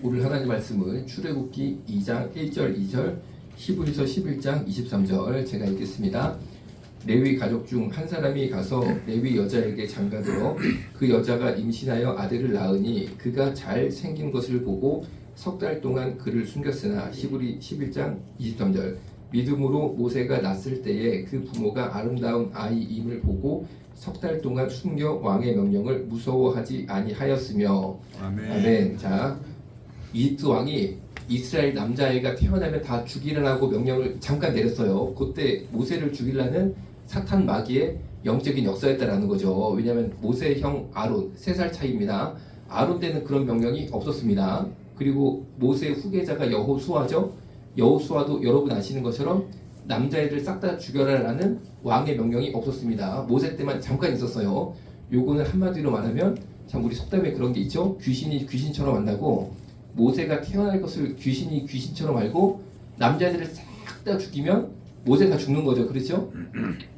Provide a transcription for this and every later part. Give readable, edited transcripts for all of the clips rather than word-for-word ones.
오늘 하나님 말씀은 출애굽기 2장 1절 2절, 히브리서 11장 23절 제가 읽겠습니다. 레위 가족 중 한 사람이 가서 레위 여자에게 장가들어 그 여자가 임신하여 아들을 낳으니 그가 잘 생긴 것을 보고 석 달 동안 그를 숨겼으나 히브리 11장 23절 믿음으로 모세가 낳았을 때에 그 부모가 아름다운 아이임을 보고 석 달 동안 숨겨 왕의 명령을 무서워하지 아니하였으며. 아멘. 아멘. 자, 이집트 왕이 이스라엘 남자애가 태어나면 다 죽이라고 명령을 잠깐 내렸어요. 그때 모세를 죽이려는 사탄 마귀의 영적인 역사였다라는 거죠. 왜냐하면 모세 형 아론 3살 차이입니다. 아론 때는 그런 명령이 없었습니다. 그리고 모세의 후계자가 여호수아죠. 여호수아도 여러분 아시는 것처럼 남자애들 싹 다 죽여라라는 왕의 명령이 없었습니다. 모세 때만 잠깐 있었어요. 요거는 한마디로 말하면 참 우리 속담에 그런 게 있죠. 귀신이 귀신처럼 만나고 모세가 태어날 것을 귀신이 귀신처럼 알고 남자애들을 싹 다 죽이면 모세가 죽는 거죠. 그렇죠?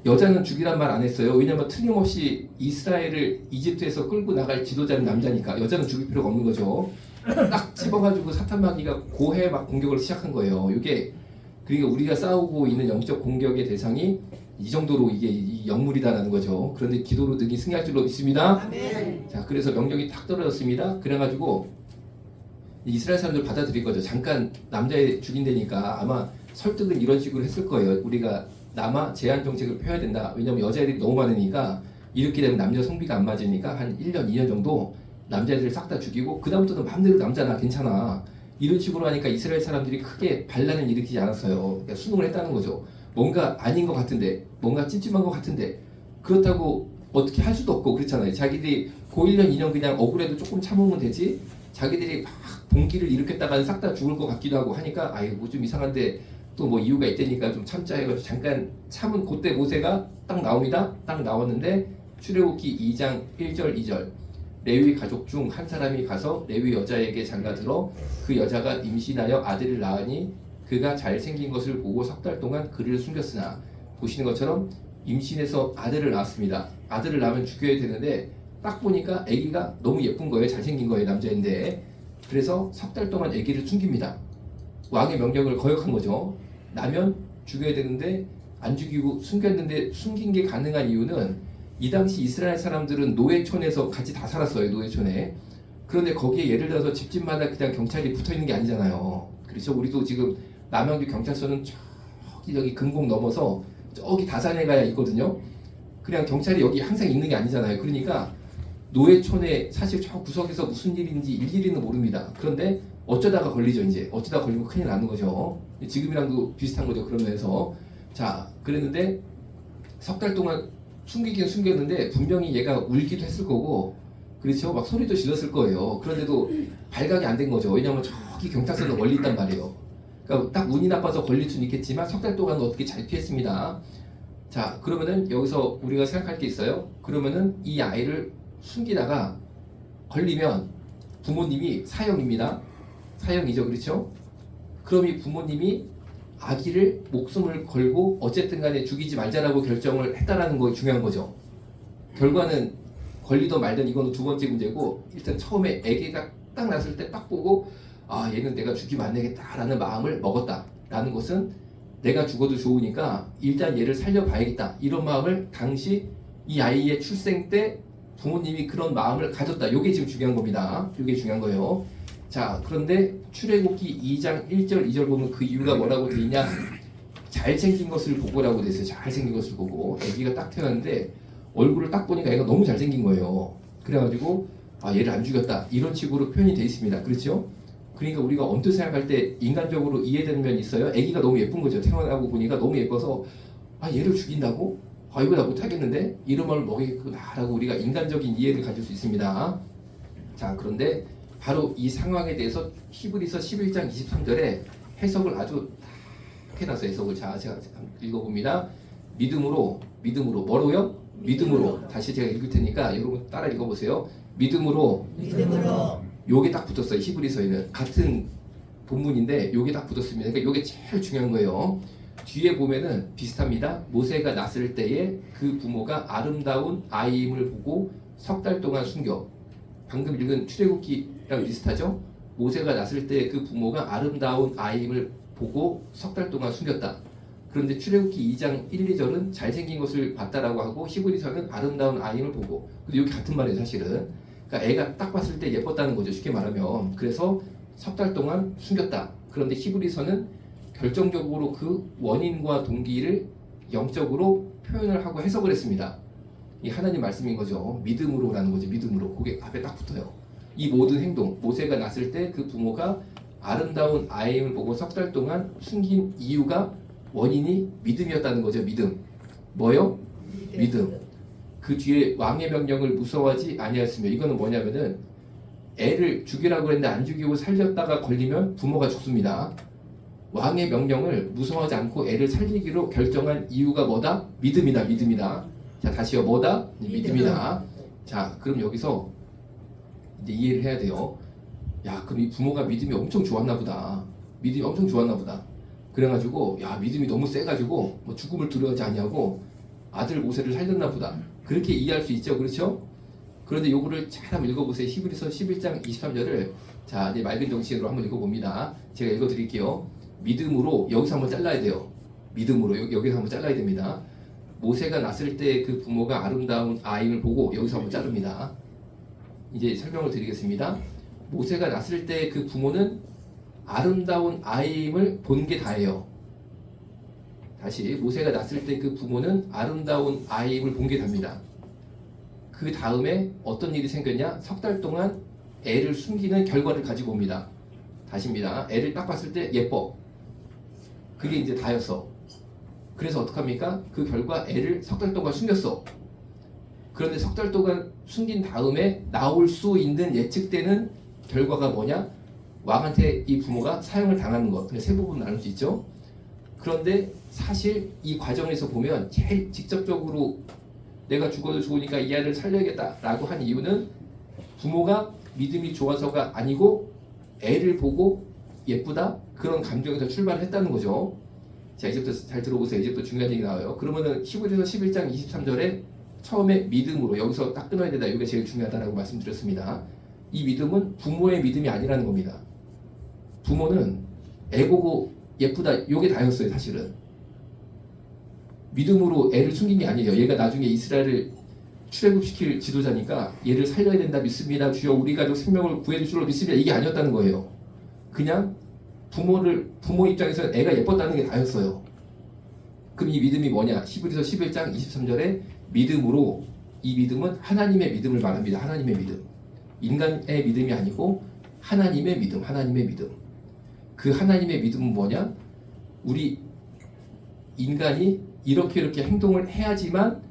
여자는 죽이란 말 안 했어요. 왜냐하면 틀림없이 이스라엘을 이집트에서 끌고 나갈 지도자는 남자니까 여자는 죽일 필요가 없는 거죠. 딱 집어가지고 사탄 마귀가 고해 막 공격을 시작한 거예요. 이게 그러니까 우리가 싸우고 있는 영적 공격의 대상이 이 정도로 이게 이 영물이다라는 거죠. 그런데 기도로 능히 승리할 줄로 믿습니다. 아멘. 자, 그래서 명령이 탁 떨어졌습니다. 그래가지고 이스라엘 사람들 받아들인 거죠. 잠깐 남자애 죽인다니까 아마 설득은 이런 식으로 했을 거예요. 우리가 남아 제한 정책을 펴야 된다. 왜냐면 여자애들이 너무 많으니까 이렇게 되면 남녀 성비가 안 맞으니까 한 1년, 2년 정도 남자애들을 싹 다 죽이고 그 다음부터는 마음대로 남자나 괜찮아. 이런 식으로 하니까 이스라엘 사람들이 크게 반란을 일으키지 않았어요. 그러니까 순응을 했다는 거죠. 뭔가 아닌 것 같은데, 뭔가 찜찜한 것 같은데 그렇다고 어떻게 할 수도 없고 그렇잖아요. 자기들이 고 1년, 2년 그냥 억울해도 조금 참으면 되지 자기들이 막 봉기를 일으켰다가는 싹 다 죽을 것 같기도 하고 하니까 아이고 뭐 좀 이상한데 또 뭐 이유가 있다니까 좀 참자 해가지고 잠깐 참은 그때 모세가 딱 나옵니다. 딱 나왔는데 출애굽기 2장 1절 2절 레위 가족 중 한 사람이 가서 레위 여자에게 장가들어 그 여자가 임신하여 아들을 낳으니 그가 잘생긴 것을 보고 석 달 동안 그를 숨겼으나 보시는 것처럼 임신해서 아들을 낳았습니다. 아들을 낳으면 죽여야 되는데 딱 보니까 아기가 너무 예쁜 거예요. 잘생긴 거예요. 남자인데. 그래서 석 달 동안 아기를 숨깁니다. 왕의 명령을 거역한 거죠. 나면 죽여야 되는데 안 죽이고 숨겼는데 숨긴 게 가능한 이유는 이 당시 이스라엘 사람들은 노예촌에서 같이 다 살았어요. 노예촌에. 그런데 거기에 예를 들어서 집집마다 그냥 경찰이 붙어있는 게 아니잖아요. 그래서 우리도 지금 남양주 경찰서는 저기 금곡 넘어서 저기 다산에 가야 있거든요. 그냥 경찰이 여기 항상 있는 게 아니잖아요. 그러니까 노예촌에 사실 저 구석에서 무슨 일인지 일일이는 모릅니다. 그런데 어쩌다가 걸리죠. 이제 어쩌다 걸리면 큰일 나는 거죠. 지금이랑도 비슷한 거죠. 그러면서 자 그랬는데 석 달 동안 숨기긴 숨겼는데 분명히 얘가 울기도 했을 거고 그렇죠. 막 소리도 질렀을 거예요. 그런데도 발각이 안 된 거죠. 왜냐하면 저기 경찰서는 멀리 있단 말이에요. 그러니까 딱 운이 나빠서 걸릴 수는 있겠지만 석 달 동안 어떻게 잘 피했습니다. 자 그러면은 여기서 우리가 생각할 게 있어요. 그러면은 이 아이를 숨기다가 걸리면 부모님이 사형입니다. 사형이죠. 그렇죠? 그럼 이 부모님이 아기를 목숨을 걸고 어쨌든 간에 죽이지 말자라고 결정을 했다라는 거 중요한 거죠. 결과는 걸리든 말든 이거는 두 번째 문제고 일단 처음에 아기가 딱 났을 때 딱 보고 아 얘는 내가 죽이면 안 되겠다라는 마음을 먹었다라는 것은 내가 죽어도 좋으니까 일단 얘를 살려봐야겠다 이런 마음을 당시 이 아이의 출생 때 부모님이 그런 마음을 가졌다. 이게 지금 중요한 겁니다. 이게 중요한 거예요. 자 그런데 출애굽기 2장 1절 2절 보면 그 이유가 뭐라고 돼 있냐. 잘생긴 것을 보고라고 돼 있어요. 잘생긴 것을 보고 애기가 딱 태어났는데 얼굴을 딱 보니까 애가 너무 잘생긴 거예요. 그래가지고 아 얘를 안 죽였다 이런 식으로 표현이 돼 있습니다. 그렇죠? 그러니까 우리가 언뜻 생각할 때 인간적으로 이해되는 면이 있어요. 애기가 너무 예쁜 거죠. 태어나고 보니까 너무 예뻐서 아 얘를 죽인다고? 아 이거 나 못하겠는데? 이런 말을 먹이겠구나라고 우리가 인간적인 이해를 가질 수 있습니다. 자 그런데 바로 이 상황에 대해서 히브리서 11장 23절에 해석을 아주 딱 해놨어요. 해석을 자 제가 읽어봅니다. 믿음으로 뭐로요? 믿음으로 다시 제가 읽을 테니까 여러분 따라 읽어보세요. 믿음으로 요게 딱 붙었어요. 히브리서에는 같은 본문인데 요게 딱 붙었습니다. 그러니까 요게 제일 중요한 거예요. 뒤에 보면은 비슷합니다. 모세가 낳았을 때에 그 부모가 아름다운 아이임을 보고 석 달 동안 숨겨. 방금 읽은 출애굽기랑 비슷하죠? 모세가 낳았을 때 그 부모가 아름다운 아이임을 보고 석 달 동안 숨겼다. 그런데 출애굽기 2장 1, 2절은 잘생긴 것을 봤다라고 하고 히브리서는 아름다운 아이임을 보고. 근데 여기 같은 말이에요 사실은. 그러니까 애가 딱 봤을 때 예뻤다는 거죠 쉽게 말하면. 그래서 석 달 동안 숨겼다. 그런데 히브리서는 결정적으로 그 원인과 동기를 영적으로 표현을 하고 해석을 했습니다. 이 하나님 말씀인 거죠. 믿음으로라는 거죠. 믿음으로. 그게 앞에 딱 붙어요. 이 모든 행동, 모세가 낳았을 때 그 부모가 아름다운 아이임을 보고 석 달 동안 숨긴 이유가 원인이 믿음이었다는 거죠. 믿음. 뭐요? 믿음. 그 뒤에 왕의 명령을 무서워하지 아니하였으며, 이거는 뭐냐면은 애를 죽이라고 했는데 안 죽이고 살렸다가 걸리면 부모가 죽습니다. 왕의 명령을 무서워하지 않고 애를 살리기로 결정한 이유가 뭐다? 믿음이다. 믿음이다. 자, 다시요. 뭐다? 믿음이다. 자, 그럼 여기서 이제 이해를 해야 돼요. 야, 그럼 이 부모가 믿음이 엄청 좋았나 보다. 믿음이 엄청 좋았나 보다. 그래가지고 야, 믿음이 너무 세가지고 뭐 죽음을 두려워하지 아니하고 아들 모세를 살렸나 보다. 그렇게 이해할 수 있죠. 그렇죠? 그런데 요거를 잘 한번 읽어보세요. 히브리서 11장 23절을 자, 이제 맑은 정신으로 한번 읽어봅니다. 제가 읽어드릴게요. 믿음으로, 여기서 한번 잘라야 돼요. 믿음으로 여기서 한번 잘라야 됩니다. 모세가 낳았을 때 그 부모가 아름다운 아이를 보고, 여기서 한번 자릅니다. 이제 설명을 드리겠습니다. 모세가 낳았을 때 그 부모는 아름다운 아이임을 본 게 다예요. 다시, 모세가 낳았을 때 그 부모는 아름다운 아이임을 본 게 답니다. 그 다음에 어떤 일이 생겼냐? 석 달 동안 애를 숨기는 결과를 가지고 옵니다. 다시입니다. 애를 딱 봤을 때 예뻐. 그게 이제 다였어. 그래서 어떡합니까? 그 결과 애를 석 달 동안 숨겼어. 그런데 석 달 동안 숨긴 다음에 나올 수 있는 예측되는 결과가 뭐냐? 왕한테 이 부모가 사형을 당하는 것. 세 부분 나눌 수 있죠. 그런데 사실 이 과정에서 보면 제일 직접적으로 내가 죽어도 좋으니까 이 아이를 살려야겠다라고 한 이유는 부모가 믿음이 좋아서가 아니고 애를 보고 예쁘다 그런 감정에서 출발을 했다는 거죠. 자, 이제부터 잘 들어보세요. 이제부터 중요한 얘기 나와요. 그러면은 히브리서 11장 23절에 처음에 믿음으로, 여기서 딱 끊어야 된다. 이게 제일 중요하다라고 말씀드렸습니다. 이 믿음은 부모의 믿음이 아니라는 겁니다. 부모는 애 보고 예쁘다, 이게 다였어요. 사실은 믿음으로 애를 숨긴 게 아니에요. 얘가 나중에 이스라엘을 출애굽시킬 지도자니까 얘를 살려야 된다 믿습니다. 주여 우리 가족 생명을 구해줄 줄로 믿습니다. 이게 아니었다는 거예요. 그냥 부모 입장에서 애가 예뻤다는 게 다였어요. 그럼 이 믿음이 뭐냐? 히브리서 11장 23절에 믿음으로, 이 믿음은 하나님의 믿음을 말합니다. 하나님의 믿음. 인간의 믿음이 아니고 하나님의 믿음, 하나님의 믿음. 그 하나님의 믿음은 뭐냐? 우리 인간이 이렇게 행동을 해야지만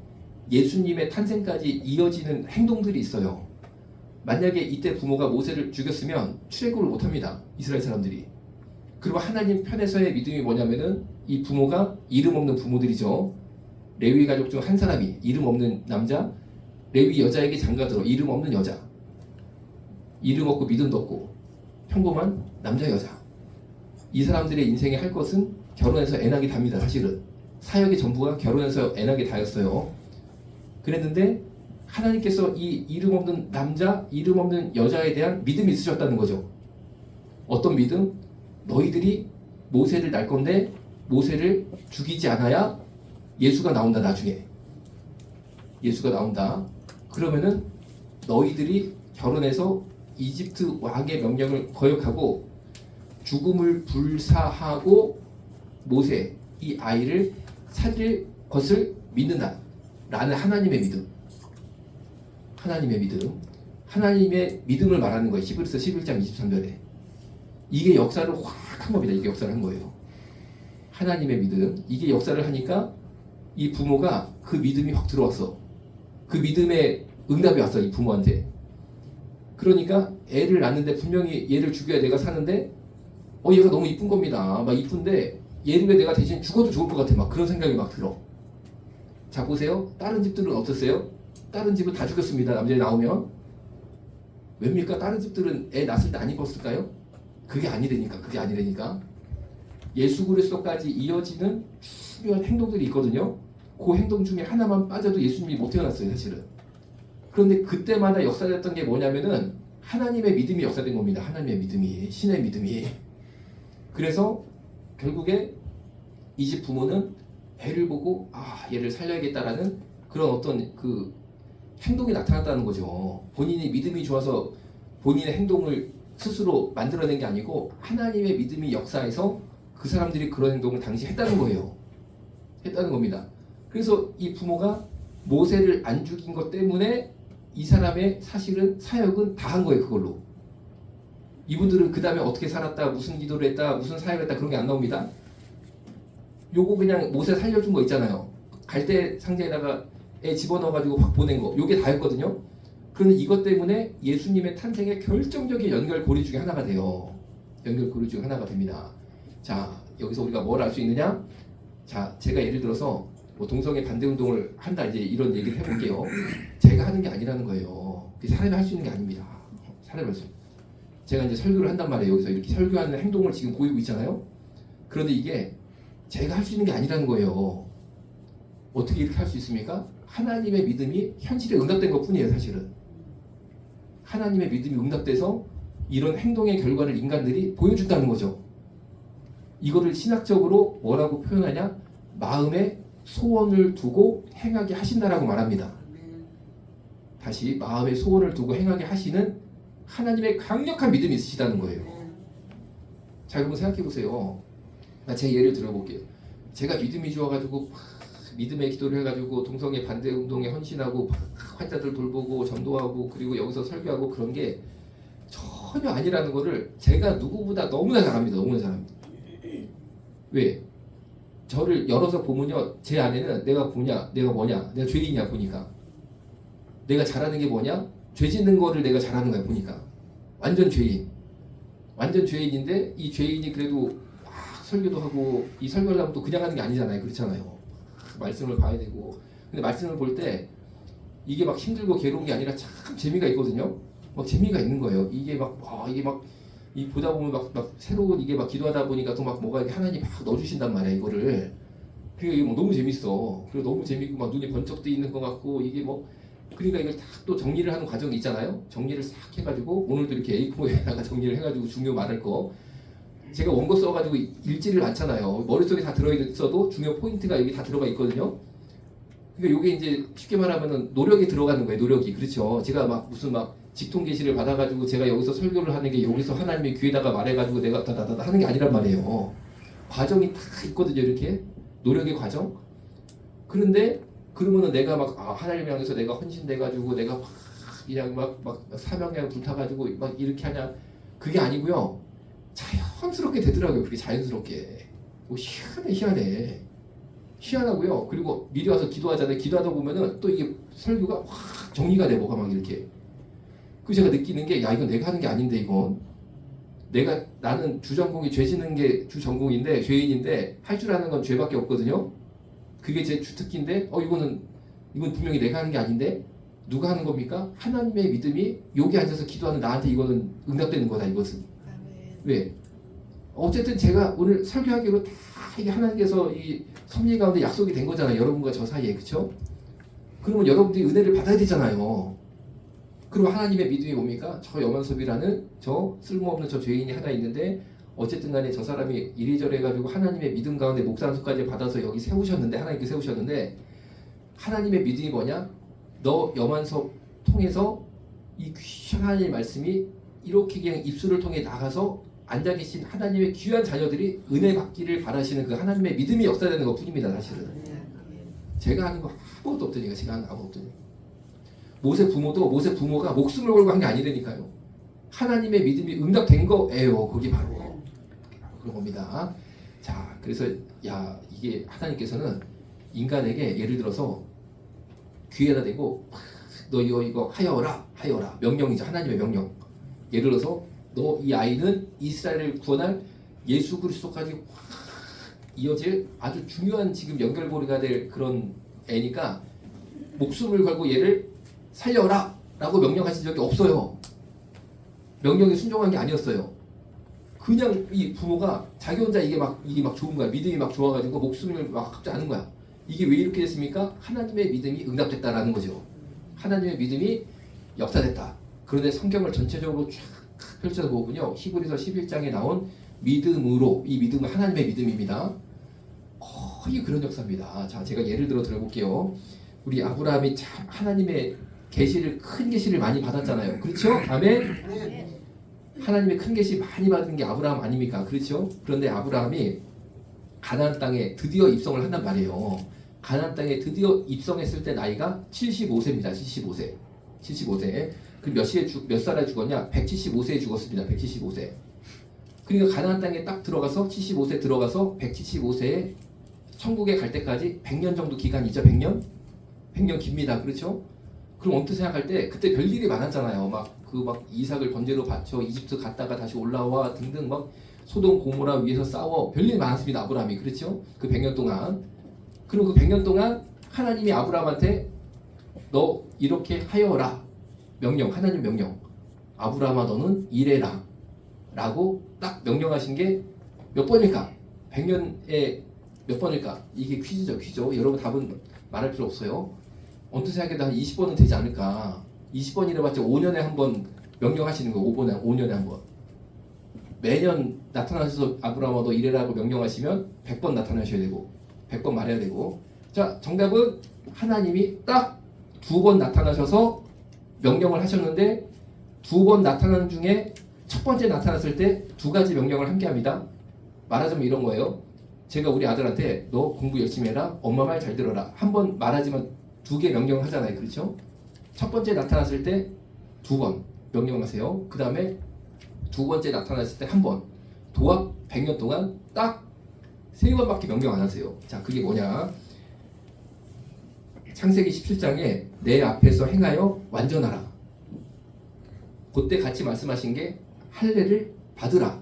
예수님의 탄생까지 이어지는 행동들이 있어요. 만약에 이때 부모가 모세를 죽였으면 출애굽을 못합니다. 이스라엘 사람들이. 그리고 하나님 편에서의 믿음이 뭐냐면은 이 부모가 이름 없는 부모들이죠. 레위 가족 중 한 사람이 이름 없는 남자, 레위 여자에게 장가들어. 이름 없는 여자. 이름 없고 믿음도 없고 평범한 남자 여자. 이 사람들의 인생에 할 것은 결혼해서 애 낳기 답니다. 사실은 사역의 전부가 결혼해서 애 낳기 다였어요. 그랬는데 하나님께서 이 이름 없는 남자, 이름 없는 여자에 대한 믿음이 있으셨다는 거죠. 어떤 믿음? 너희들이 모세를 낳을 건데 모세를 죽이지 않아야 예수가 나온다. 나중에 예수가 나온다. 그러면은 너희들이 결혼해서 이집트 왕의 명령을 거역하고 죽음을 불사하고 모세, 이 아이를 살릴 것을 믿는다 라는 하나님의 믿음. 하나님의 믿음. 하나님의 믿음을 말하는 거예요. 히브리서 11장 23절에. 이게 역사를 확 한 겁니다. 이게 역사를 한 거예요. 하나님의 믿음. 이게 역사를 하니까 이 부모가 그 믿음이 확 들어왔어. 그 믿음의 응답이 왔어. 이 부모한테. 그러니까 애를 낳는데 분명히 얘를 죽여야 내가 사는데 얘가 너무 이쁜 겁니다. 막 이쁜데 얘를 왜 내가 대신 죽어도 좋을 것 같아. 막 그런 생각이 막 들어. 자, 보세요. 다른 집들은 어떠세요? 다른 집은 다 죽였습니다. 남자애 나오면. 왜입니까? 다른 집들은 애 낳았을 때 안 입었을까요? 그게 아니라니까. 그게 아니라니까. 예수 그리스도까지 이어지는 중요한 행동들이 있거든요. 그 행동 중에 하나만 빠져도 예수님이 못 태어났어요. 사실은. 그런데 그때마다 역사됐던 게 뭐냐면은 하나님의 믿음이 역사된 겁니다. 하나님의 믿음이, 신의 믿음이. 그래서 결국에 이 집 부모는 애를 보고 얘를 살려야겠다라는 그런 어떤 그 행동이 나타났다는 거죠. 본인이 믿음이 좋아서 본인의 행동을 스스로 만들어낸 게 아니고 하나님의 믿음이 역사해서 그 사람들이 그런 행동을 당시 했다는 거예요. 했다는 겁니다. 그래서 이 부모가 모세를 안 죽인 것 때문에 이 사람의 사실은 사역은 다 한 거예요. 그걸로. 이분들은 그 다음에 어떻게 살았다, 무슨 기도를 했다, 무슨 사역을 했다 그런 게 안 나옵니다. 요거 그냥 모세 살려준 거 있잖아요. 갈대 상자에다가 애 집어넣어가지고 확 보낸 거. 요게 다였거든요. 그런데 이것 때문에 예수님의 탄생의 결정적인 연결고리 중에 하나가 돼요. 연결고리 중에 하나가 됩니다. 자, 여기서 우리가 뭘 알 수 있느냐? 자, 제가 예를 들어서 뭐 동성애 반대 운동을 한다 이제 이런 얘기를 해볼게요. 제가 하는 게 아니라는 거예요. 사람이 할 수 있는 게 아닙니다. 사람이 할 수. 제가 이제 설교를 한단 말이에요. 여기서 이렇게 설교하는 행동을 지금 보이고 있잖아요. 그런데 이게 제가 할 수 있는 게 아니라는 거예요. 어떻게 이렇게 할 수 있습니까? 하나님의 믿음이 현실에 응답된 것 뿐이에요. 사실은 하나님의 믿음이 응답돼서 이런 행동의 결과를 인간들이 보여준다는 거죠. 이거를 신학적으로 뭐라고 표현하냐? 마음에 소원을 두고 행하게 하신다라고 말합니다. 다시 마음에 소원을 두고 행하게 하시는 하나님의 강력한 믿음이 있으시다는 거예요. 자, 여러분 생각해 보세요. 제 예를 들어볼게요. 제가 믿음이 좋아가지고 믿음의 기도를 해가지고 동성애 반대 운동에 헌신하고 환자들 돌보고 전도하고 그리고 여기서 설교하고 그런 게 전혀 아니라는 거를 제가 누구보다 너무나 잘합니다. 너무나 잘합니다. 왜? 저를 열어서 보면요, 제 안에는 내가 뭐냐, 내가 죄인이야 보니까. 내가 잘하는 게 뭐냐? 죄 짓는 거를 내가 잘하는 거야 보니까. 완전 죄인. 완전 죄인인데 이 죄인이 그래도 설교도 하고 이 설교를 하면 또 그냥 하는 게 아니잖아요. 그렇잖아요. 말씀을 봐야 되고. 근데 말씀을 볼 때 이게 막 힘들고 괴로운 게 아니라 참 재미가 있거든요. 막 재미가 있는 거예요. 이게 막 이 보다 보면 막 새로운 이게 막 기도하다 보니까 또 막 뭐가 하나님 막 넣어주신단 말이야 이거를. 그러니까 이게 뭐 너무 재밌어. 그리고 너무 재밌고 막 눈이 번쩍 뜨 있는 것 같고 이게 뭐 그러니까 이걸 딱 또 정리를 하는 과정이 있잖아요. 정리를 싹 해가지고 오늘도 이렇게 A4에다가 정리를 해가지고 중요 말할 거. 제가 원고 써가지고 읽지를 않잖아요. 머릿속에 다 들어있어도 중요 포인트가 여기 다 들어가 있거든요. 그러니까 이게 이제 쉽게 말하면은 노력이 들어가는 거예요. 노력이. 그렇죠. 제가 막 무슨 막 직통 계시를 받아가지고 제가 여기서 설교를 하는 게 여기서 하나님의 귀에다가 말해가지고 내가 다다다 하는 게 아니란 말이에요. 과정이 다 있거든요. 이렇게 노력의 과정. 그런데 그러면은 내가 막 하나님 향해서 내가 헌신돼가지고 내가 막 그냥 막 사명에 불타가지고 막 이렇게 하냐 그게 아니고요. 자연스럽게 되더라고요. 그렇게 자연스럽게. 희한해. 희한하고요. 그리고 미리 와서 기도하잖아요. 기도하다 보면은 또 이게 설교가 확 정리가 돼 뭐가 막 이렇게. 그 제가 느끼는 게 이건 내가 하는 게 아닌데 이건 나는 주전공이 죄 짓는 게 주전공인데 죄인인데 할 줄 아는 건 죄밖에 없거든요. 그게 제 주특기인데 이건 분명히 내가 하는 게 아닌데 누가 하는 겁니까? 하나님의 믿음이 여기 앉아서 기도하는 나한테 이거는 응답되는 거다 이것은. 왜? 어쨌든 제가 오늘 설교하기로 다 이게 하나님께서 이 섭리 가운데 약속이 된 거잖아요. 여러분과 저 사이에. 그렇죠? 그러면 여러분들이 은혜를 받아야 되잖아요. 그리고 하나님의 믿음이 뭡니까? 저 염원섭이라는 저 쓸모없는 저 죄인이 하나 있는데 어쨌든 간에 저 사람이 이리저리 해가지고 하나님의 믿음 가운데 목산수까지 받아서 여기 세우셨는데 하나님께 세우셨는데 하나님의 믿음이 뭐냐? 너 염원섭 통해서 이 귀한 하나님의 말씀이 이렇게 그냥 입술을 통해 나가서 앉아 계신 하나님의 귀한 자녀들이 은혜 받기를 바라시는 그 하나님의 믿음이 역사되는 것 뿐입니다. 사실은 제가 하는 거 아무것도 없더니까 제가 하는 거 아무것도 없더니 모세 부모가 목숨을 걸고 한 게 아니라니까요. 하나님의 믿음이 응답된 거예요. 그게 바로 그런 겁니다. 자, 그래서 이게 하나님께서는 인간에게 예를 들어서 귀에다 대고 너 이거 하여라 명령이죠. 하나님의 명령. 예를 들어서 너 이 아이는 이스라엘을 구원할 예수 그리스도까지 이어질 아주 중요한 지금 연결고리가 될 그런 애니까 목숨을 걸고 얘를 살려라 라고 명령하신 적이 없어요. 명령에 순종한 게 아니었어요. 그냥 이 부모가 자기 혼자 이게 막 좋은 거야. 믿음이 막 좋아가지고 목숨을 막 갑자기 하는 거야. 이게 왜 이렇게 됐습니까? 하나님의 믿음이 응답됐다라는 거죠. 하나님의 믿음이 역사됐다. 그런데 성경을 전체적으로 쫙 펼쳐서 보면요, 히브리서 11장에 나온 믿음으로, 이 믿음은 하나님의 믿음입니다. 거의 그런 역사입니다. 자, 제가 예를 들어 들어볼게요. 우리 아브라함이 참 하나님의 계시를, 큰 계시를 많이 받았잖아요. 그렇죠? 아멘. 하나님의 큰 계시 많이 받은 게 아브라함 아닙니까? 그렇죠? 그런데 아브라함이 가나안 땅에 드디어 입성을 한단 말이에요. 가나안 땅에 드디어 입성했을 때 나이가 75세입니다. 75세. 75세. 그 몇 살에 죽었냐? 175세에 죽었습니다. 175세. 그러니까 가나안 땅에 딱 들어가서 75세 들어가서 175세에 천국에 갈 때까지 100년 정도 기간이죠. 100년? 100년 깁니다. 그렇죠? 그럼 언뜻 생각할 때 그때 별일이 많았잖아요. 막 이삭을 번제로 바쳐 이집트 갔다가 다시 올라와 등등 막 소돔 고모라 위에서 싸워 별일이 많았습니다. 아브라함이. 그렇죠? 그 100년 동안. 그리고 그 100년 동안 하나님이 아브라함한테 너 이렇게 하여라. 명령, 하나님 명령. 아브라함아 너는 이래라. 라고 딱 명령하신 게 몇 번일까? 100년에 몇 번일까? 이게 퀴즈죠, 퀴즈. 여러분 답은 말할 필요 없어요. 언뜻 생각해도 한 20번은 되지 않을까? 20번이라 봤자 5년에 한 번 명령하시는 거, 5년에 한 번. 매년 나타나셔서 아브라함아 너 이래라고 명령하시면 100번 나타나셔야 되고 100번 말해야 되고. 자, 정답은 하나님이 딱 2번 나타나셔서 명령을 하셨는데 2번 나타나는 중에 첫 번째 나타났을 때 2가지 명령을 함께 합니다. 말하자면 이런 거예요. 제가 우리 아들한테 너 공부 열심히 해라. 엄마 말 잘 들어라. 한 번 말하지만 2개 명령을 하잖아요. 그렇죠? 첫 번째 나타났을 때 2번 명령하세요. 그 다음에 2번째 나타났을 때 1번. 도합 100년 동안 딱 3번밖에 명령 안 하세요. 자, 그게 뭐냐? 창세기 17장에 내 앞에서 행하여 완전하라. 그때 같이 말씀하신 게 할례를 받으라.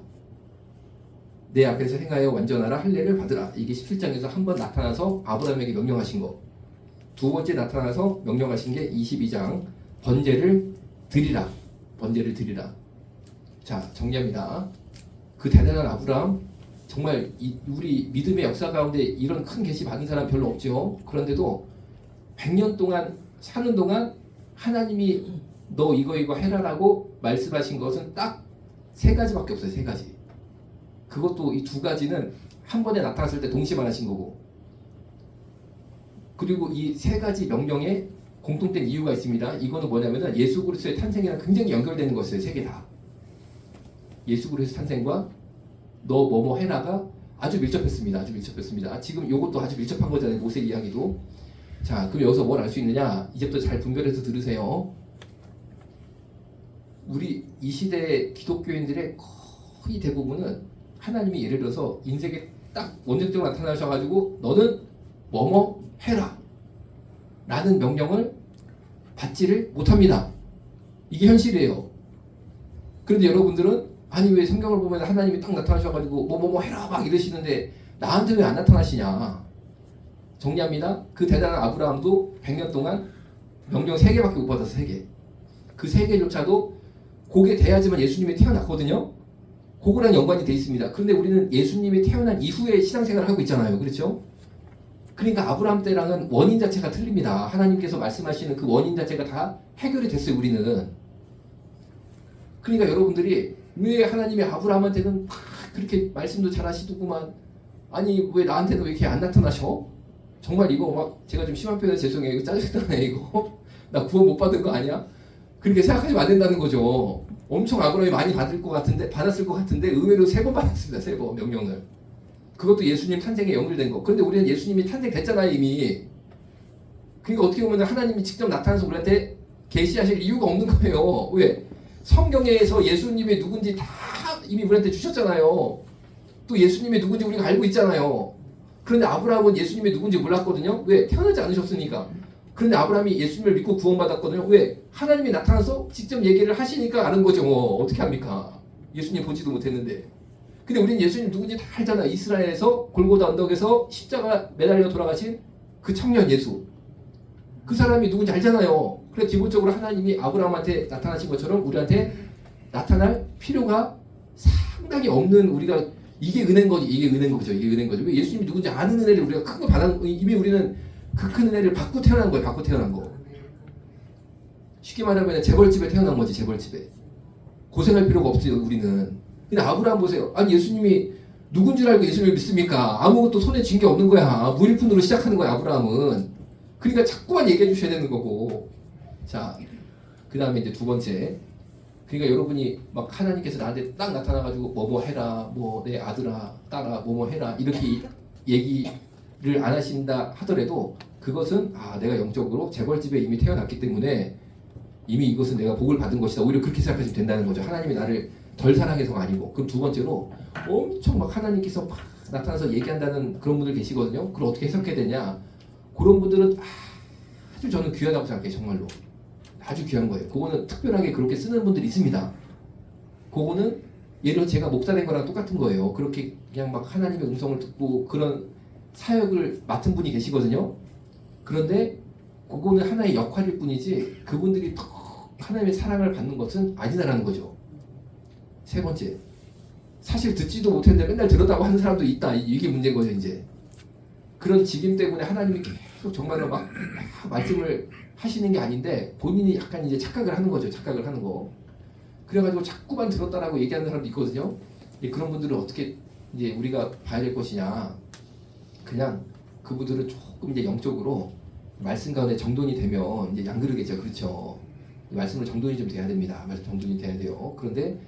내 앞에서 행하여 완전하라. 할례를 받으라. 이게 17장에서 한 번 나타나서 아브라함에게 명령하신 거. 2번째 나타나서 명령하신 게 22장 번제를 드리라. 번제를 드리라. 자, 정리합니다. 그 대단한 아브라함, 정말 우리 믿음의 역사 가운데 이런 큰 계시 받은 사람 별로 없죠. 그런데도 100년 동안 사는 동안 하나님이 너 이거 해라라고 말씀하신 것은 딱 3가지밖에 없어요. 3가지. 그것도 이 2가지는 한 번에 나타났을 때 동시에 말하신 거고, 그리고 이 3가지 명령에 공통된 이유가 있습니다. 이거는 뭐냐면은 예수 그리스도의 탄생이랑 굉장히 연결되는 것이에요. 3개 다. 예수 그리스도 탄생과 너 뭐뭐 해라가 아주 밀접했습니다. 아주 밀접했습니다. 지금 이것도 아주 밀접한 거잖아요. 모세 이야기도. 자, 그럼 여기서 뭘 알 수 있느냐? 이제부터 잘 분별해서 들으세요. 우리 이 시대 기독교인들의 거의 대부분은 하나님이 예를 들어서 인생에 딱 원정적으로 나타나셔가지고 너는 뭐뭐 해라 라는 명령을 받지를 못합니다. 이게 현실이에요. 그런데 여러분들은 아니 왜 성경을 보면 하나님이 딱 나타나셔가지고 뭐뭐 해라 막 이러시는데 나한테 왜 안 나타나시냐? 정리합니다. 그 대단한 아브라함도 100년 동안 명령 3개밖에 못 받았어. 3개. 그 3개조차도 그게 돼야지만 예수님이 태어났거든요. 그거랑 연관이 돼 있습니다. 그런데 우리는 예수님이 태어난 이후에 신앙생활을 하고 있잖아요. 그렇죠? 그러니까 아브라함 때랑은 원인 자체가 틀립니다. 하나님께서 말씀하시는 그 원인 자체가 다 해결이 됐어요. 우리는. 그러니까 여러분들이 왜 하나님이 아브라함한테는 막 그렇게 말씀도 잘 하시더구만, 아니 왜 나한테는 왜 이렇게 안 나타나셔? 정말 이거 막 제가 좀 심한 표현에 죄송해요. 이거 짜증나네 이거. 나 구원 못 받은 거 아니야? 그렇게 생각하시면 안 된다는 거죠. 엄청 아브라함이 많이 받았을 것 같은데 의외로 3번 받았습니다. 3번 명령을. 그것도 예수님 탄생에 연결된 거. 그런데 우리는 예수님이 탄생됐잖아요 이미. 그러니까 어떻게 보면 하나님이 직접 나타나서 우리한테 계시하실 이유가 없는 거예요. 왜? 성경에서 예수님이 누군지 다 이미 우리한테 주셨잖아요. 또 예수님이 누군지 우리가 알고 있잖아요. 그런데 아브라함은 예수님이 누군지 몰랐거든요. 왜? 태어나지 않으셨으니까. 그런데 아브라함이 예수님을 믿고 구원받았거든요. 왜? 하나님이 나타나서 직접 얘기를 하시니까 아는 거죠. 어떻게 합니까? 예수님 보지도 못했는데. 근데 우리는 예수님 누군지 다 알잖아. 이스라엘에서 골고다 언덕에서 십자가 매달려 돌아가신 그 청년 예수. 그 사람이 누군지 알잖아요. 그래서 기본적으로 하나님이 아브라함한테 나타나신 것처럼 우리한테 나타날 필요가 상당히 없는, 우리가 이게 은혜인 거지. 이게 은혜인 거죠. 이게 은혜인 거죠. 왜? 예수님이 누군지 아는 은혜를 우리가 큰 거 받은, 이미 우리는 그 큰 은혜를 받고 태어난 거예요. 받고 태어난 거. 쉽게 말하면 재벌집에 태어난 거지. 재벌집에 고생할 필요가 없어요. 우리는. 근데 아브라함 보세요. 아니 예수님이 누군 줄 알고 예수님을 믿습니까? 아무것도 손에 쥔 게 없는 거야. 무일푼으로 시작하는 거야 아브라함은. 그러니까 자꾸만 얘기해 주셔야 되는 거고. 자, 그 다음에 이제 두 번째. 그러니까 여러분이 막 하나님께서 나한테 딱 나타나가지고 뭐뭐 해라, 뭐 내 아들아, 딸아, 뭐뭐 해라 이렇게 얘기를 안 하신다 하더라도 그것은 내가 영적으로 재벌집에 이미 태어났기 때문에 이미 이것은 내가 복을 받은 것이다. 오히려 그렇게 생각하시면 된다는 거죠. 하나님이 나를 덜 사랑해서가 아니고. 그럼 두 번째로 엄청 막 하나님께서 막 나타나서 얘기한다는 그런 분들 계시거든요. 그걸 어떻게 해석해야 되냐? 그런 분들은 아주 저는 귀하다고 생각해요. 정말로. 아주 귀한 거예요. 그거는 특별하게 그렇게 쓰는 분들이 있습니다. 그거는 예를 들어 제가 목사 된 거랑 똑같은 거예요. 그렇게 그냥 막 하나님의 음성을 듣고 그런 사역을 맡은 분이 계시거든요. 그런데 그거는 하나의 역할일 뿐이지 그분들이 더 하나님의 사랑을 받는 것은 아니다라는 거죠. 세 번째, 사실 듣지도 못했는데 맨날 들었다고 하는 사람도 있다. 이게 문제인 거죠. 이제 그런 직임 때문에 하나님이 계속 정말로 막 말씀을 하시는 게 아닌데 본인이 약간 이제 착각을 하는 거죠. 착각을 하는 거. 그래가지고 자꾸만 들었다라고 얘기하는 사람도 있거든요. 그런 분들은 어떻게 이제 우리가 봐야 될 것이냐? 그냥 그분들은 조금 이제 영적으로 말씀 가운데 정돈이 되면 이제 양그르겠죠. 그렇죠. 말씀을 정돈이 좀 돼야 됩니다. 말씀 정돈이 돼야 돼요. 그런데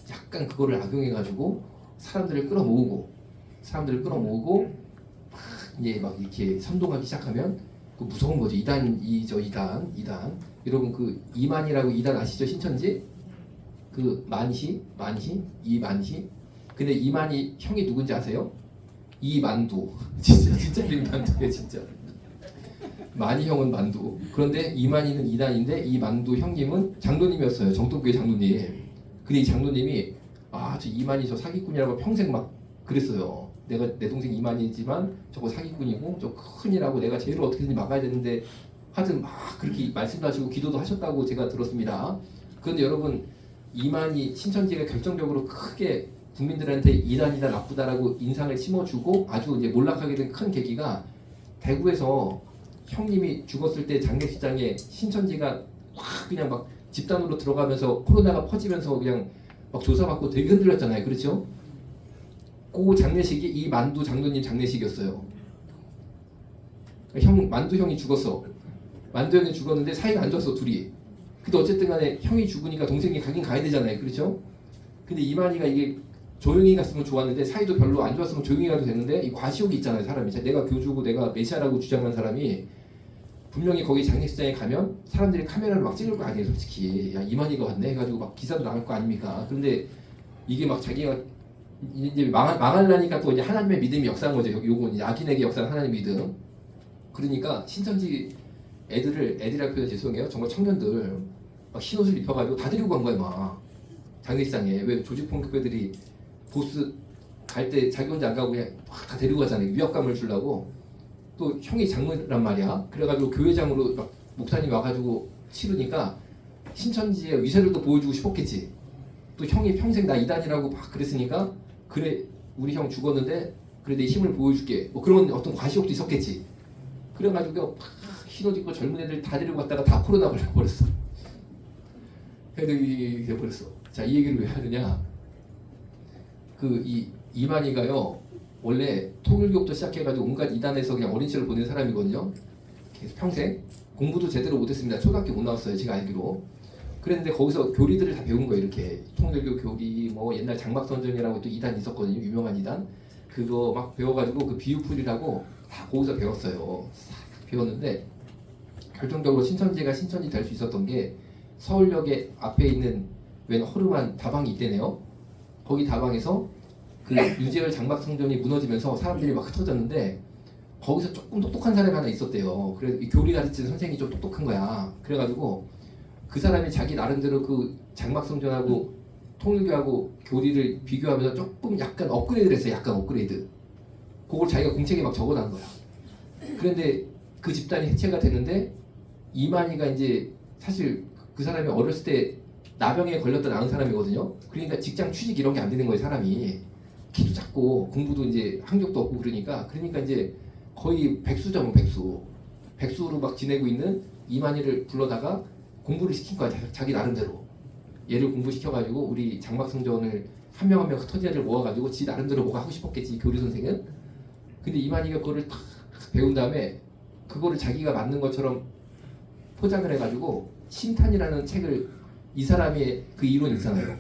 약간 그거를 악용해가지고 사람들을 끌어모으고 막 이제 막 이렇게 선동하기 시작하면 그 무서운 거죠. 이단이죠. 이단. 여러분 그 이만이라고 이단 아시죠? 신천지? 그 이만희. 근데 이만희 형이 누군지 아세요? 이만두. 진짜 만두예요. 진짜. 만희 형은 만두. 그런데 이만희는 이단인데 이만두 형님은 장로님이었어요. 정통교회 장로님. 근데 이 장로님이 저 이만희 저 사기꾼이라고 평생 막 그랬어요. 내 동생 이만희지만 저거 사기꾼이고 저 큰일하고 내가 쟤를 어떻게든지 막아야 되는데 하여튼 막 그렇게 말씀도 하시고 기도도 하셨다고 제가 들었습니다. 그런데 여러분 이만희 신천지가 결정적으로 크게 국민들한테 이단이다 나쁘다라고 인상을 심어주고 아주 이제 몰락하게 된 큰 계기가 대구에서 형님이 죽었을 때 장례식장에 신천지가 그냥 막 집단으로 들어가면서 코로나가 퍼지면서 그냥 막 조사받고 되게 흔들렸잖아요. 그렇죠? 그 장례식이 이 만두 장로님 장례식이었어요. 만두 형이 죽었어. 만두 형이 죽었는데 사이가 안 좋았어 둘이. 근데 어쨌든 간에 형이 죽으니까 동생이 가긴 가야 되잖아요. 그렇죠? 근데 이만희가 이게 조용히 갔으면 좋았는데 사이도 별로 안 좋았으면 조용히 가도 되는데 이 과시욕이 있잖아요. 사람이. 내가 교주고 내가 메시아라고 주장한 사람이 분명히 거기 장례식장에 가면 사람들이 카메라를 막 찍을 거 아니에요. 솔직히. 야 이만희가 왔네 해가지고 막 기사도 나갈 거 아닙니까? 그런데 이게 막 자기가 이제 망하려니까 또 이제 하나님의 믿음이 역사한 거죠. 요건 야긴에게 역사한 하나님의 믿음. 그러니까 신천지 애들이라 표현 죄송해요. 정말 청년들 막 흰옷을 입혀가지고 다 데리고 간 거야 막 장례식장에. 왜 조직폭력배들이 보스 갈 때 자기 혼자 안 가고 그냥 막 다 데리고 가잖아요. 위압감을 주려고. 또 형이 장로란 말이야. 그래가지고 교회장으로 막 목사님 와가지고 치르니까 신천지의 위세를 또 보여주고 싶었겠지. 또 형이 평생 나 이단이라고 막 그랬으니까 그래 우리 형 죽었는데 그래 내 힘을 보여줄게. 뭐 그런 어떤 과시욕도 있었겠지. 그래가지고 흰옷 입고 젊은 애들 다 데리고 갔다가 다 코로나 걸려버렸어. 애들이 돼버렸어. 자, 이 얘기를 왜 하느냐? 이만희가요 원래 통일교부터 시작해가지고 온갖 이단에서 그냥 어린 시절 보낸 사람이거든요. 계속 평생 공부도 제대로 못했습니다. 초등학교 못 나왔어요. 제가 알기로. 그랬는데 거기서 교리들을 다 배운 거예요. 이렇게 통일교 교리 뭐 옛날 장막선전이라고 또 이단 있었거든요. 유명한 이단. 그거 막 배워가지고 그 비유풀이라고 다 거기서 배웠어요. 싹 배웠는데 결정적으로 신천지가 신천지 될 수 있었던 게 서울역에 앞에 있는 웬 허름한 다방이 있대네요. 거기 다방에서 그 유재열 장막성전이 무너지면서 사람들이 막 흩어졌는데 거기서 조금 똑똑한 사람이 하나 있었대요. 그래서 이 교리 가르치는 선생님이 좀 똑똑한 거야. 그래가지고 그 사람이 자기 나름대로 그 장막성전하고 통일교하고 교리를 비교하면서 조금 약간 업그레이드를 했어요. 약간 업그레이드. 그걸 자기가 공책에 막 적어놓은 거야. 그런데 그 집단이 해체가 됐는데 이만희가 이제 사실 그 사람이 어렸을 때 나병에 걸렸다 나은 사람이거든요. 그러니까 직장 취직 이런 게 안 되는 거예요. 사람이 키도 작고 공부도 이제 학력도 없고 그러니까 이제 거의 백수죠. 백수로 막 지내고 있는 이만희를 불러다가 공부를 시킨 거야. 자기 나름대로. 얘를 공부시켜가지고 우리 장막성전을 한 명 한 명 흩어진 애를 모아가지고 지 나름대로 뭐가 하고 싶었겠지, 교리 선생은. 근데 이만희가 그거를 탁 배운 다음에 그거를 자기가 맞는 것처럼 포장을 해가지고 신탄이라는 책을, 이 사람의 그 이론 있잖아요.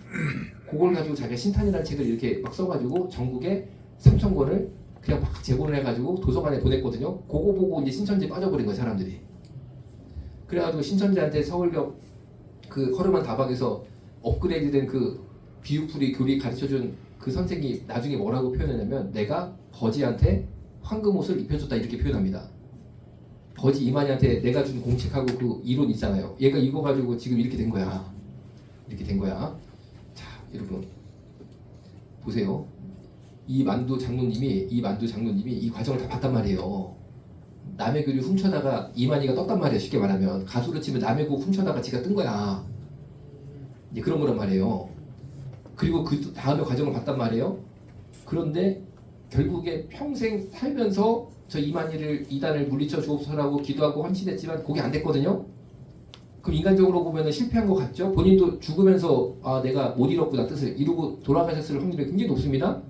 그걸 가지고 자기가 신탄이라는 책을 이렇게 막 써가지고 전국에 3,000권을 그냥 막 제본을 해가지고 도서관에 보냈거든요. 그거 보고 이제 신천지에 빠져버린 거예요, 사람들이. 그래가지고 신천지한테 서울역 그 허름한 다방에서 업그레이드된 그 비유풀이 교리 가르쳐준 그 선생이 나중에 뭐라고 표현하냐면, 내가 버지한테 황금옷을 입혀줬다 이렇게 표현합니다. 버지 이만희한테 내가 준 공책하고 그 이론 있잖아요. 얘가 이거 가지고 지금 이렇게 된 거야. 이렇게 된 거야. 자, 여러분 보세요. 이 만두 장로님이 이 과정을 다 봤단 말이에요. 남의 교리 훔쳐다가 이만희가 떴단 말이에요. 쉽게 말하면 가수로 치면 남의 곡 훔쳐다가 지가 뜬 거야. 이제 그런 거란 말이에요. 그리고 그 다음에 과정을 봤단 말이에요. 그런데 결국에 평생 살면서 저 이만희를 이단을 물리쳐 주옵소서라고 기도하고 헌신했지만 그게 안 됐거든요. 그럼 인간적으로 보면 실패한 것 같죠. 본인도 죽으면서 아 내가 못 이뤘구나 뜻을 이루고 돌아가셨을 확률이 굉장히 높습니다.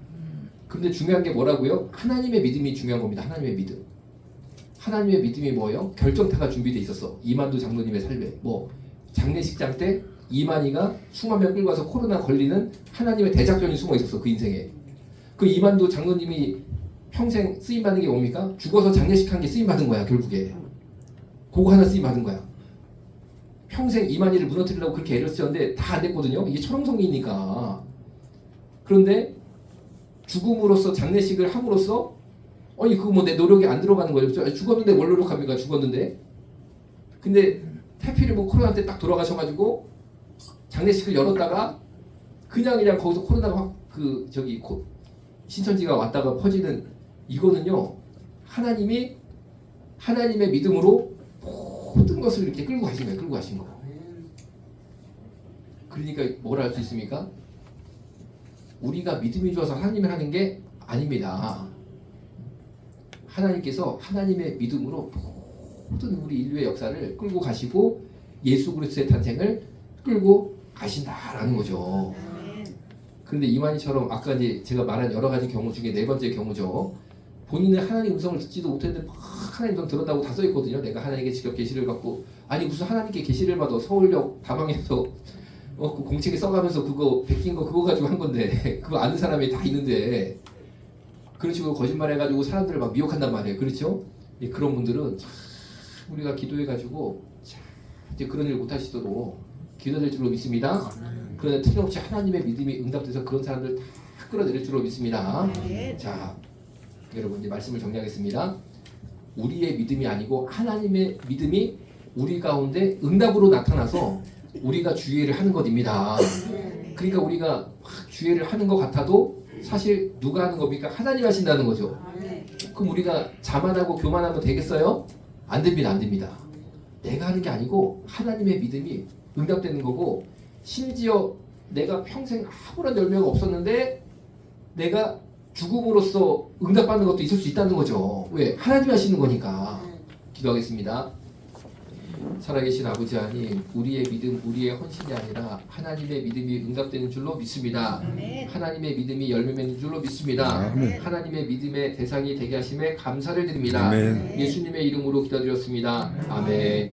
그런데 중요한 게 뭐라고요? 하나님의 믿음이 중요한 겁니다. 하나님의 믿음. 하나님의 믿음이 뭐예요? 결정타가 준비돼 있었어. 이만두 장로님의 삶에. 뭐 장례식장 때 이만희가 수만 명 끌고 와서 코로나 걸리는 하나님의 대작전이 숨어 있었어. 그 인생에. 그 이만두 장로님이 평생 쓰임받은 게 뭡니까? 죽어서 장례식 한 게 쓰임받은 거야. 결국에. 그거 하나 쓰임받은 거야. 평생 이만희를 무너뜨리려고 그렇게 애를 쓰였는데 다 안 됐거든요. 이게 철옹성이니까. 그런데 죽음으로써 장례식을 함으로써 아니 그거 뭐 내 노력이 안 들어가는 거예요. 죽었는데 뭘 노력합니까? 죽었는데. 근데 태필이 뭐 코로나 때 딱 돌아가셔가지고 장례식을 열었다가 그냥 거기서 코로나가 확 그 저기 신천지가 왔다가 퍼지는 이거는요. 하나님의 믿음으로 모든 것을 이렇게 끌고 가신 거예요. 끌고 가신 거. 그러니까 뭐라 할 수 있습니까? 우리가 믿음이 좋아서 하나님을 하는 게 아닙니다. 하나님께서 하나님의 믿음으로 모든 우리 인류의 역사를 끌고 가시고 예수 그리스도의 탄생을 끌고 가신다라는 거죠. 그런데 이만희처럼 아까 이제 제가 말한 여러 가지 경우 중에 네 번째 경우죠. 본인은 하나님 음성을 듣지도 못했는데 막 하나님 음성 들었다고 다 써있거든요. 내가 하나님께 직접 계시를 받고 아니 무슨 하나님께 계시를 받아 서울역 다방에서 그 공책에 써가면서 그거 베낀 거 그거 가지고 한 건데 그거 아는 사람이 다 있는데 그런 식으로 거짓말해가지고 사람들을 막 미혹한단 말이에요. 그렇죠? 예, 그런 분들은 참 우리가 기도해가지고 참 이제 그런 일 못하시도록 기도될 줄로 믿습니다. 그러나 틀림없이 하나님의 믿음이 응답돼서 그런 사람들 다 끌어내릴 줄로 믿습니다. 자, 여러분 이제 말씀을 정리하겠습니다. 우리의 믿음이 아니고 하나님의 믿음이 우리 가운데 응답으로 나타나서 우리가 주의를 하는 것입니다. 그러니까 우리가 막 주의를 하는 것 같아도 사실 누가 하는 겁니까? 하나님 하신다는 거죠. 그럼 우리가 자만하고 교만하면 되겠어요? 안 됩니다. 안 됩니다. 내가 하는 게 아니고 하나님의 믿음이 응답되는 거고 심지어 내가 평생 아무런 열매가 없었는데 내가 죽음으로써 응답받는 것도 있을 수 있다는 거죠. 왜? 하나님이 하시는 거니까. 기도하겠습니다. 살아계신 아버지 하나님, 우리의 믿음, 우리의 헌신이 아니라 하나님의 믿음이 응답되는 줄로 믿습니다. 하나님의 믿음이 열매 맺는 줄로 믿습니다. 하나님의 믿음의 대상이 되게 하심에 감사를 드립니다. 예수님의 이름으로 기도드렸습니다. 아멘.